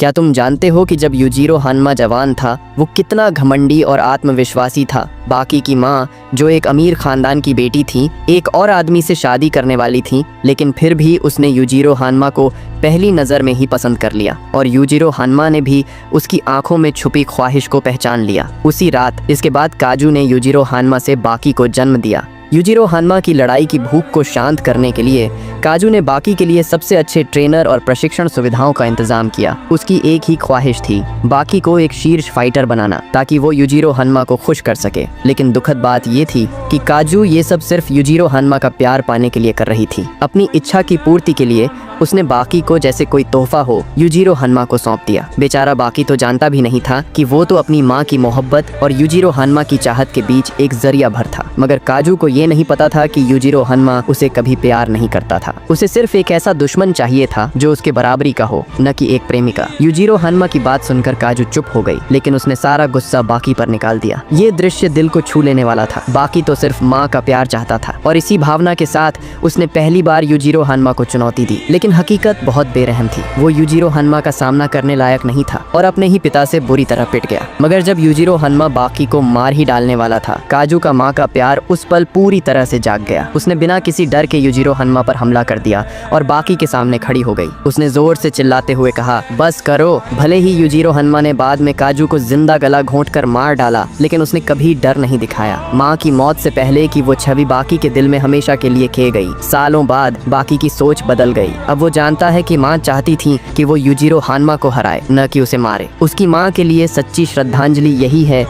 क्या तुम जानते हो कि जब यूजिरो हान्मा जवान था वो कितना घमंडी और आत्मविश्वासी था। बाकी की माँ, जो एक अमीर खानदान की बेटी थी, एक और आदमी से शादी करने वाली थी, लेकिन फिर भी उसने यूजिरो हान्मा को पहली नज़र में ही पसंद कर लिया और यूजिरो हान्मा ने भी उसकी आंखों में छुपी ख्वाहिश को पहचान लिया। उसी रात इसके बाद काजू ने यूजिरो हान्मा से बाकी को जन्म दिया। यूजिरो हान्मा की लड़ाई की भूख को शांत करने के लिए काजू ने बाकी के लिए सबसे अच्छे ट्रेनर और प्रशिक्षण सुविधाओं का इंतजाम किया। उसकी एक ही ख्वाहिश थी, बाकी को एक शीर्ष फाइटर बनाना, ताकि वो यूजिरो हान्मा को खुश कर सके। लेकिन दुखद बात ये थी कि काजू ये सब सिर्फ यूजिरो हान्मा का प्यार पाने के लिए कर रही थी। अपनी इच्छा की पूर्ति के लिए उसने बाकी को जैसे कोई तोहफा हो यूजिरो हान्मा को सौंप दिया। बेचारा बाकी तो जानता भी नहीं था कि वो तो अपनी माँ की मोहब्बत और यूजिरो हान्मा की चाहत के बीच एक जरिया भर था। मगर काजू को ये नहीं पता था कि यूजिरो हान्मा उसे कभी प्यार नहीं करता था। उसे सिर्फ एक ऐसा दुश्मन चाहिए था जो उसके बराबरी का हो, न कि एक प्रेमिका। यूजिरो हान्मा की बात सुनकर काजू चुप हो गई, लेकिन उसने सारा गुस्सा बाकी पर निकाल दिया। ये दृश्य दिल को छू लेने वाला था। बाकी तो सिर्फ माँ का प्यार चाहता था और इसी भावना के साथ उसने पहली बार यूजिरो हान्मा को चुनौती दी। लेकिन हकीकत बहुत बेरहम थी। वो यूजिरो हान्मा का सामना करने लायक नहीं था और अपने ही पिता से बुरी तरह पिट गया। मगर जब यूजिरो हान्मा बाकी को मार ही डालने वाला था, काजू का माँ का प्यार उस पल पूरी तरह से जाग गया। उसने बिना किसी डर के यूजिरो हान्मा पर हमला कर दिया और बाकी के सामने खड़ी हो गई। उसने जोर से चिल्लाते हुए कहा, बस करो। भले ही यूजिरो हान्मा ने बाद में काजू को जिंदा गला घोंटकर मार डाला, लेकिन उसने कभी डर नहीं दिखाया। माँ की मौत से पहले की वो छवि बाकी के दिल में हमेशा के लिए खे गई। सालों बाद बाकी की सोच बदल गई। अब वो जानता है कि माँ चाहती थी कि वो यूजिरो हान्मा को हराए, न कि उसे मारे। उसकी माँ के लिए सच्ची श्रद्धांजलि यही है